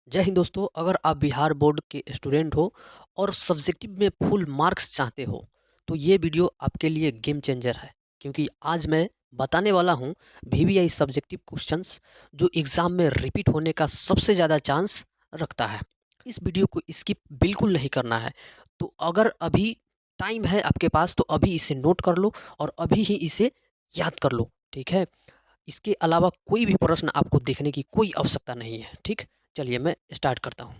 जय हिंद दोस्तों। अगर आप बिहार बोर्ड के स्टूडेंट हो और सब्जेक्टिव में फुल मार्क्स चाहते हो तो ये वीडियो आपके लिए गेम चेंजर है, क्योंकि आज मैं बताने वाला हूँ वीवीआई सब्जेक्टिव क्वेश्चंस जो एग्ज़ाम में रिपीट होने का सबसे ज़्यादा चांस रखता है। इस वीडियो को स्किप बिल्कुल नहीं करना है। तो अगर अभी टाइम है आपके पास तो अभी इसे नोट कर लो और अभी ही इसे याद कर लो, ठीक है। इसके अलावा कोई भी प्रश्न आपको देखने की कोई आवश्यकता नहीं है, ठीक। चलिए मैं स्टार्ट करता हूँ।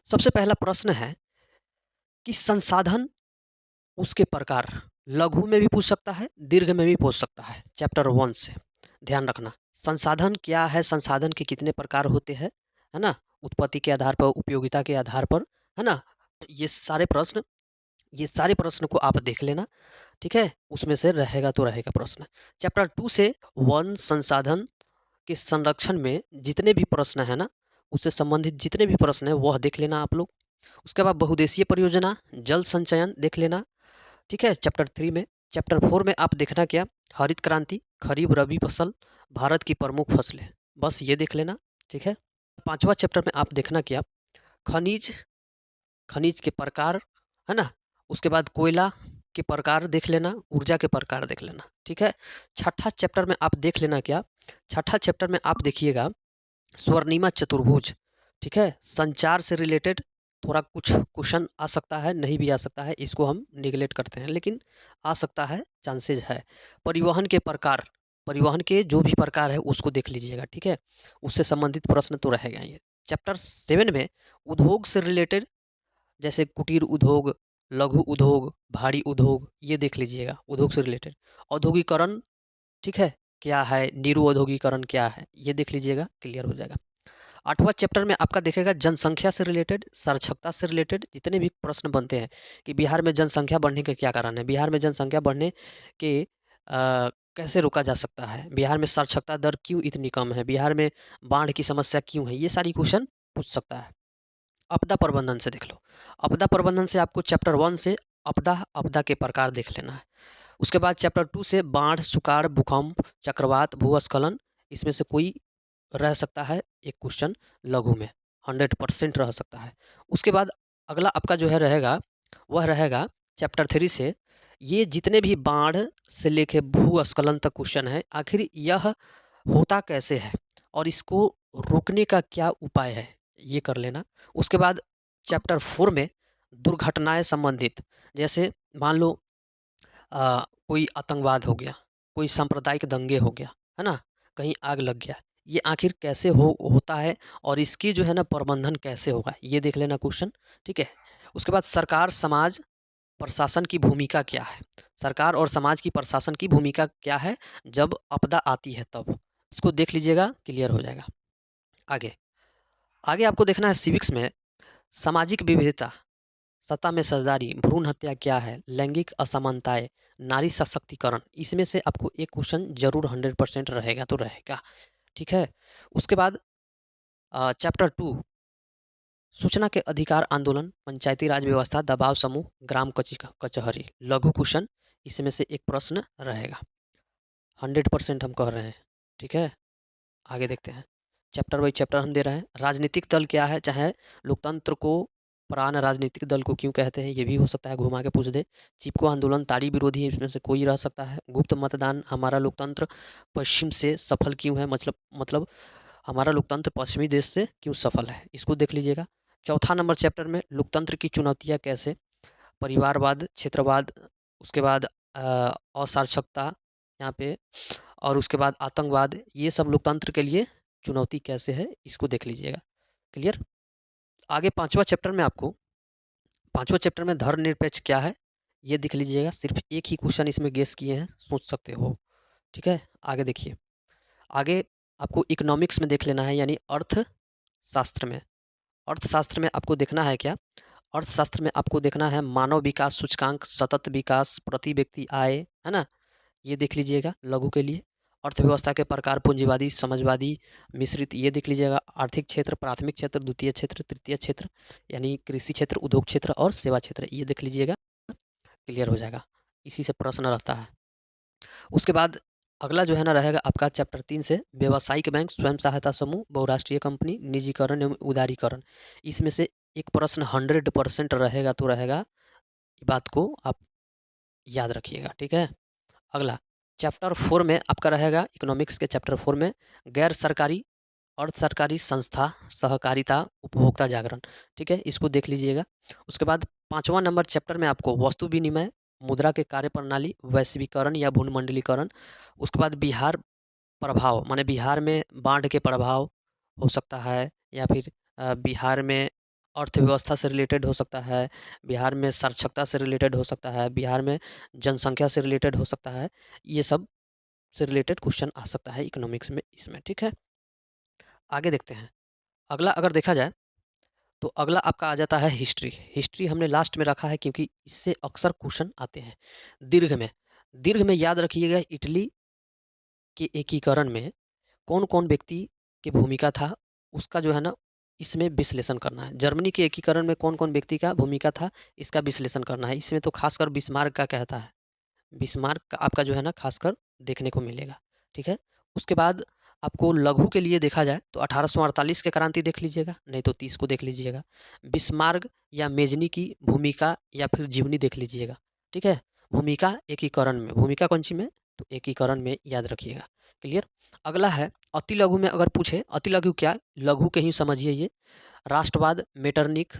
सबसे पहला प्रश्न है कि संसाधन, उसके प्रकार। लघु में भी पूछ सकता है, दीर्घ में भी पूछ सकता है। चैप्टर 1 से ध्यान रखना। संसाधन क्या है, संसाधन के कितने प्रकार होते हैं, है ना। उत्पत्ति के आधार पर, उपयोगिता के आधार पर, है ना। ये सारे प्रश्न को आप देख लेना, ठीक है। उसमें से रहेगा तो रहेगा प्रश्न। चैप्टर 2 से वन संसाधन के संरक्षण में जितने भी प्रश्न है ना, उससे संबंधित जितने भी प्रश्न है वह देख लेना आप लोग। उसके बाद बहुउद्देशीय परियोजना, जल संचयन देख लेना, ठीक है, चैप्टर 3 में। चैप्टर 4 में आप देखना क्या, हरित क्रांति, खरीफ रबी फसल, भारत की प्रमुख फसलें, बस ये देख लेना, ठीक है। पांचवा चैप्टर में आप देखना क्या, खनिज, खनिज के प्रकार, है ना। उसके बाद कोयला के प्रकार देख लेना, ऊर्जा के प्रकार देख लेना, ठीक है। छठा चैप्टर में आप देख लेना क्या, छठा चैप्टर में आप देखिएगा स्वर्णिमा चतुर्भुज, ठीक है। संचार से रिलेटेड थोड़ा कुछ क्वेश्चन आ सकता है, नहीं भी आ सकता है, इसको हम निगलेक्ट करते हैं, लेकिन आ सकता है, चांसेज है। परिवहन के प्रकार, परिवहन के जो भी प्रकार है उसको देख लीजिएगा, ठीक है। उससे संबंधित प्रश्न तो रहेगा ये। चैप्टर 7 में उद्योग से रिलेटेड, जैसे कुटीर उद्योग, लघु उद्योग, भारी उद्योग, ये देख लीजिएगा, उद्योग से रिलेटेड। औद्योगिकरण, ठीक है, क्या है, नीरु औद्योगिकरण क्या है, ये देख लीजिएगा, क्लियर हो जाएगा। आठवां चैप्टर में आपका देखेगा जनसंख्या से रिलेटेड, साक्षरता से रिलेटेड जितने भी प्रश्न बनते हैं कि बिहार में जनसंख्या बढ़ने के क्या कारण है, बिहार में जनसंख्या बढ़ने के कैसे रोका जा सकता है, बिहार में साक्षरता दर क्यों इतनी कम है, बिहार में बाढ़ की समस्या क्यों है, ये सारी क्वेश्चन पूछ सकता है। आपदा प्रबंधन से देख लो, आपदा प्रबंधन से आपको चैप्टर 1 से आपदा, आपदा के प्रकार देख लेना है। उसके बाद चैप्टर 2 से बाढ़, सुकाड़, भूकंप, चक्रवात, भूस्खलन, इसमें से कोई रह सकता है एक क्वेश्चन लघु में, 100% रह सकता है। उसके बाद अगला आपका जो है रहेगा, वह रहेगा चैप्टर 3 से, ये जितने भी बाढ़ से लेके भूस्खलन तक क्वेश्चन है, आखिर यह होता कैसे है और इसको रोकने का क्या उपाय है, ये कर लेना। उसके बाद चैप्टर 4 में दुर्घटनाएं संबंधित, जैसे मान लो कोई आतंकवाद हो गया, कोई सांप्रदायिक दंगे हो गया, है ना, कहीं आग लग गया, ये आखिर कैसे होता है और इसकी जो है ना प्रबंधन कैसे होगा, ये देख लेना क्वेश्चन, ठीक है। उसके बाद सरकार, समाज, प्रशासन की भूमिका क्या है, सरकार और समाज की, प्रशासन की भूमिका क्या है जब आपदा आती है तब, इसको देख लीजिएगा, क्लियर हो जाएगा। आगे, आगे आपको देखना है सिविक्स में सामाजिक विविधता, सत्ता में साझेदारी, भ्रूण हत्या क्या है, लैंगिक असमानताएं, नारी सशक्तिकरण, इसमें से आपको एक क्वेश्चन जरूर 100% रहेगा तो रहेगा, ठीक है। उसके बाद चैप्टर 2 सूचना के अधिकार आंदोलन, पंचायती राज व्यवस्था, दबाव समूह, ग्राम कचहरी, लघु क्वेश्चन, इसमें से एक प्रश्न रहेगा, 100% हम कह रहे हैं, ठीक है। आगे देखते हैं, चैप्टर बाई चैप्टर हम दे रहे हैं। राजनीतिक दल क्या है, चाहे लोकतंत्र को प्राण राजनीतिक दल को क्यों कहते हैं, ये भी हो सकता है, घुमा के पूछ दे। चिपको आंदोलन, ताड़ी विरोधी, इसमें से कोई रह सकता है। गुप्त मतदान, हमारा लोकतंत्र पश्चिम से सफल क्यों है, मतलब हमारा लोकतंत्र पश्चिमी देश से क्यों सफल है, इसको देख लीजिएगा। चौथा नंबर चैप्टर में लोकतंत्र की चुनौतियाँ कैसे, परिवारवाद, क्षेत्रवाद, उसके बाद असाक्षरता यहाँ पे, और उसके बाद आतंकवाद, ये सब लोकतंत्र के लिए चुनौती कैसे है, इसको देख लीजिएगा, क्लियर। आगे पांचवा चैप्टर में आपको, पांचवा चैप्टर में धर्मनिरपेक्ष क्या है, ये देख लीजिएगा, सिर्फ एक ही क्वेश्चन इसमें गेस किए हैं, सोच सकते हो, ठीक है। आगे देखिए, आगे आपको इकोनॉमिक्स में देख लेना है, यानी अर्थशास्त्र में, अर्थशास्त्र में आपको देखना है क्या, अर्थशास्त्र में आपको देखना है मानव विकास सूचकांक, सतत विकास, प्रति व्यक्ति आय, है ना, ये देख लीजिएगा लघु के लिए। अर्थव्यवस्था के प्रकार, पूंजीवादी, समाजवादी, मिश्रित, ये देख लीजिएगा। आर्थिक क्षेत्र, प्राथमिक क्षेत्र, द्वितीय क्षेत्र, तृतीय क्षेत्र, यानी कृषि क्षेत्र, उद्योग क्षेत्र और सेवा क्षेत्र, ये देख लीजिएगा, क्लियर हो जाएगा, इसी से प्रश्न रहता है। उसके बाद अगला जो है ना रहेगा आपका चैप्टर 3 से व्यावसायिक बैंक, स्वयं सहायता समूह, बहुराष्ट्रीय कंपनी, निजीकरण एवं उदारीकरण। इसमें से एक प्रश्न 100% रहेगा तो रहेगा, ये बात को आप याद रखिएगा, ठीक है। अगला चैप्टर 4 में आपका रहेगा इकोनॉमिक्स के चैप्टर 4 में गैर सरकारी, अर्ध सरकारी संस्था, सहकारिता, उपभोक्ता जागरण, ठीक है, इसको देख लीजिएगा। उसके बाद 5वां नंबर चैप्टर में आपको वस्तु विनिमय, मुद्रा के कार्य प्रणाली, वैश्वीकरण या भूमंडलीकरण। उसके बाद बिहार प्रभाव, माने बिहार में बाढ़ के प्रभाव हो सकता है, या फिर बिहार में अर्थव्यवस्था से रिलेटेड हो सकता है, बिहार में साक्षरता से रिलेटेड हो सकता है, बिहार में जनसंख्या से रिलेटेड हो सकता है। ये सब से रिलेटेड क्वेश्चन आ सकता है इकोनॉमिक्स में इसमें, ठीक है। आगे देखते हैं। अगला अगर देखा जाए तो अगला आपका आ जाता है हिस्ट्री। हिस्ट्री हमने लास्ट में रखा है क्योंकि इससे अक्सर क्वेश्चन आते हैं। दीर्घ में, दीर्घ में याद रखिएगा इटली के एकीकरण में कौन-कौन व्यक्ति की भूमिका था, उसका जो है ना इसमें विश्लेषण करना है। जर्मनी के एकीकरण में कौन-कौन व्यक्ति का भूमिका था, इसका विश्लेषण करना है। इसमें तो खासकर बिस्मार्क का कहता है। बिस्मार्क का आपका जो है ना खासकर देखने को मिलेगा, ठीक है। उसके बाद आपको लघु के लिए देखा जाए तो 1848 के क्रांति देख लीजिएगा, नहीं तो 30 को देख लीजिएगा। बिस्मार्क या मेजनी की भूमिका या फिर जीवनी देख लीजिएगा, ठीक है। भूमिका एकीकरण में, भूमिका कौन सी में, तो एकीकरण में याद रखिएगा, क्लियर। अगला है अति लघु में, अगर पूछे अति लघु क्या, लघु के ही समझिए ये। राष्ट्रवाद, मेटरनिख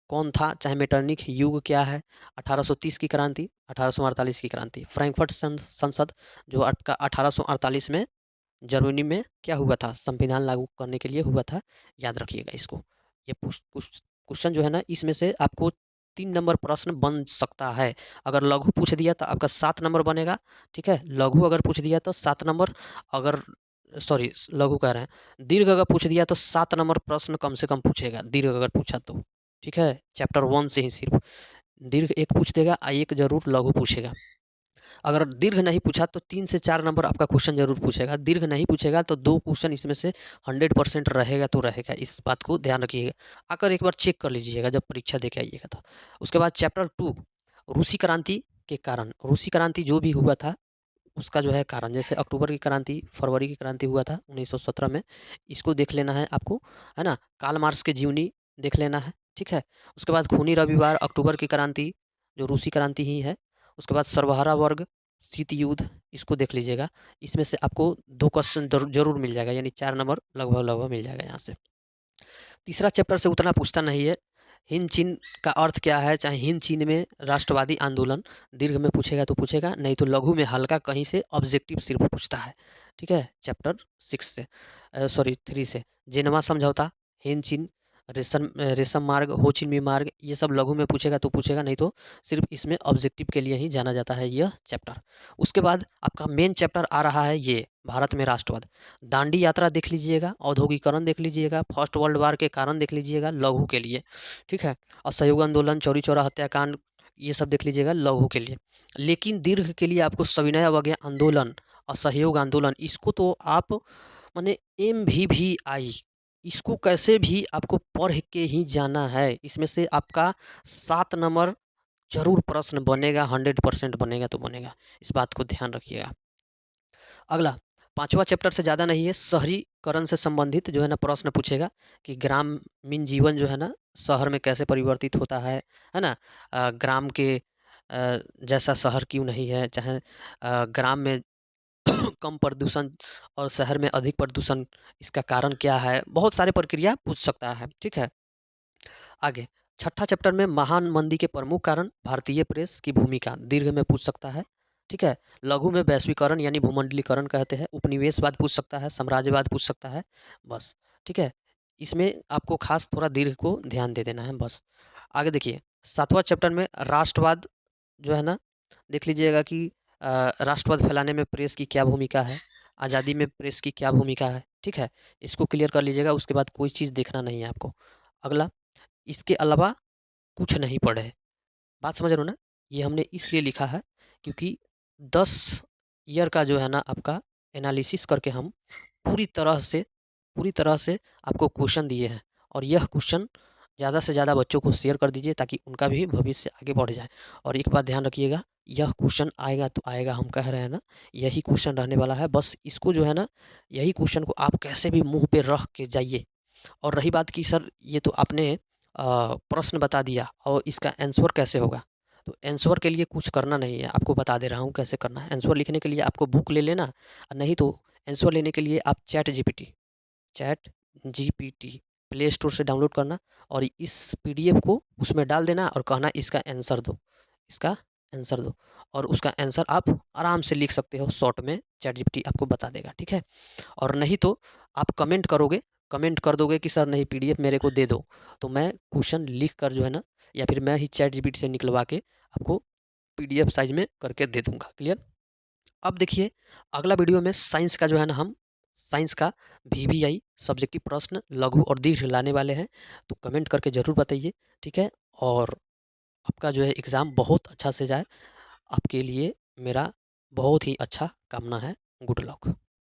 कौन था, चाहे मेटरनिख युग क्या है, 1830 की क्रांति, 1848 की क्रांति। फ्रैंकफर्ट संसद जो आपका 1848 में जर्मनी में क्या हुआ था, संविधान लागू करने के लिए हुआ था, याद रखिएगा इसको। ये क्वेश्चन जो है ना इसमें से आपको 3 नंबर प्रश्न बन सकता है। अगर लघु पूछ दिया तो आपका 7 नंबर बनेगा, ठीक है। लघु अगर पूछ दिया तो 7 नंबर, अगर सॉरी लघु कह रहे हैं, दीर्घ अगर पूछ दिया तो 7 नंबर प्रश्न कम से कम पूछेगा, दीर्घ अगर पूछा तो, ठीक है। चैप्टर 1 से ही सिर्फ दीर्घ एक पूछ देगा, एक जरूर लघु पूछेगा। अगर दीर्घ नहीं पूछा तो 3 से 4 नंबर आपका क्वेश्चन जरूर पूछेगा। दीर्घ नहीं पूछेगा तो 2 क्वेश्चन इसमें से 100% रहेगा तो रहेगा, इस बात को ध्यान रखिएगा। आकर एक बार चेक कर लीजिएगा जब परीक्षा दे के आइएगा तो। उसके बाद चैप्टर 2 रूसी क्रांति के कारण, रूसी क्रांति जो भी हुआ था उसका जो है कारण, जैसे अक्टूबर की क्रांति, फरवरी की क्रांति हुआ था 1917 में, इसको देख लेना है आपको, है ना। कार्ल मार्क्स की जीवनी देख लेना है, ठीक है। उसके बाद खूनी रविवार, अक्टूबर की क्रांति जो रूसी क्रांति ही है। उसके बाद सर्वहारा वर्ग, शीत युद्ध, इसको देख लीजिएगा। इसमें से आपको 2 क्वेश्चन जरूर मिल जाएगा, यानी 4 नंबर लगभग लगभग मिल जाएगा यहाँ से। तीसरा चैप्टर से उतना पूछता नहीं है। हिंद चीन का अर्थ क्या है, चाहे हिंद चीन में राष्ट्रवादी आंदोलन, दीर्घ में पूछेगा तो पूछेगा, नहीं तो लघु में हल्का कहीं से ऑब्जेक्टिव सिर्फ पूछता है, ठीक है। चैप्टर 6 से, सॉरी 3 से, जेनेवा समझौता, हिंद चीन, रेशम मार्ग, हो चिन मिन्ह मार्ग, ये सब लघु में पूछेगा तो पूछेगा, नहीं तो सिर्फ इसमें ऑब्जेक्टिव के लिए ही जाना जाता है यह चैप्टर। उसके बाद आपका मेन चैप्टर आ रहा है ये भारत में राष्ट्रवाद। दांडी यात्रा देख लीजिएगा, औद्योगिकरण देख लीजिएगा, फर्स्ट वर्ल्ड वार के कारण देख लीजिएगा लघु के लिए, ठीक है। असहयोग आंदोलन, चौरी चौरा हत्याकांड, ये सब देख लीजिएगा लघु के लिए। लेकिन दीर्घ के लिए आपको सविनय अवज्ञा आंदोलन, असहयोग आंदोलन, इसको तो आप माने MVVI, इसको कैसे भी आपको पढ़ के ही जाना है। इसमें से आपका 7 नंबर जरूर प्रश्न बनेगा, 100% बनेगा तो बनेगा, इस बात को ध्यान रखिएगा। अगला 5वां चैप्टर से ज़्यादा नहीं है, शहरीकरण से संबंधित जो है ना प्रश्न पूछेगा कि ग्रामीण जीवन जो है ना शहर में कैसे परिवर्तित होता है ना। ग्राम के जैसा शहर क्यों नहीं है, चाहे ग्राम में कम प्रदूषण और शहर में अधिक प्रदूषण, इसका कारण क्या है, बहुत सारे प्रक्रिया पूछ सकता है, ठीक है। आगे छठा चैप्टर में महान मंदी के प्रमुख कारण, भारतीय प्रेस की भूमिका, दीर्घ में पूछ सकता है, ठीक है। लघु में वैश्वीकरण यानी भूमंडलीकरण कहते हैं, उपनिवेशवाद पूछ सकता है, साम्राज्यवाद पूछ सकता है, बस, ठीक है। इसमें आपको खास थोड़ा दीर्घ को ध्यान दे देना है, बस। आगे देखिए 7वां चैप्टर में राष्ट्रवाद जो है ना देख लीजिएगा कि राष्ट्रवाद फैलाने में प्रेस की क्या भूमिका है, आज़ादी में प्रेस की क्या भूमिका है, ठीक है। इसको क्लियर कर लीजिएगा, उसके बाद कोई चीज़ देखना नहीं है आपको। अगला, इसके अलावा कुछ नहीं पढ़े, बात समझ रहे हो ना। ये हमने इसलिए लिखा है क्योंकि 10 ईयर का जो है ना आपका एनालिसिस करके हम पूरी तरह से आपको क्वेश्चन दिए हैं, और यह क्वेश्चन ज़्यादा से ज़्यादा बच्चों को शेयर कर दीजिए ताकि उनका भी भविष्य आगे बढ़ जाए। और एक बात ध्यान रखिएगा, यह क्वेश्चन आएगा तो आएगा, हम कह रहे हैं ना, यही क्वेश्चन रहने वाला है। बस इसको जो है ना, यही क्वेश्चन को आप कैसे भी मुँह पे रख के जाइए। और रही बात कि सर ये तो आपने प्रश्न बता दिया और इसका आंसर कैसे होगा? तो आंसर के लिए कुछ करना नहीं है, आपको बता दे रहा हूँ कैसे करना है। आंसर लिखने के लिए आपको बुक ले लेना, नहीं तो आंसर लेने के लिए आप चैट जीपीटी प्ले स्टोर से डाउनलोड करना और इस पीडीएफ को उसमें डाल देना और कहना इसका आंसर दो, इसका आंसर दो। और उसका आंसर आप आराम से लिख सकते हो शॉर्ट में, चैट जीपीटी आपको बता देगा, ठीक है? और नहीं तो आप कमेंट करोगे, कमेंट कर दोगे कि सर नहीं पीडीएफ मेरे को दे दो, तो मैं क्वेश्चन लिख कर जो है ना, या फिर मैं ही चैट जीपीटी से निकलवा के आपको पीडीएफ साइज में करके दे दूँगा। क्लियर? अब देखिए, अगला वीडियो में साइंस का जो है ना, हम साइंस का वीवीआई सब्जेक्टिव प्रश्न लघु और दीर्घ लाने वाले हैं, तो कमेंट करके ज़रूर बताइए, ठीक है? और आपका जो है एग्ज़ाम बहुत अच्छा से जाए, आपके लिए मेरा बहुत ही अच्छा कामना है। Good luck.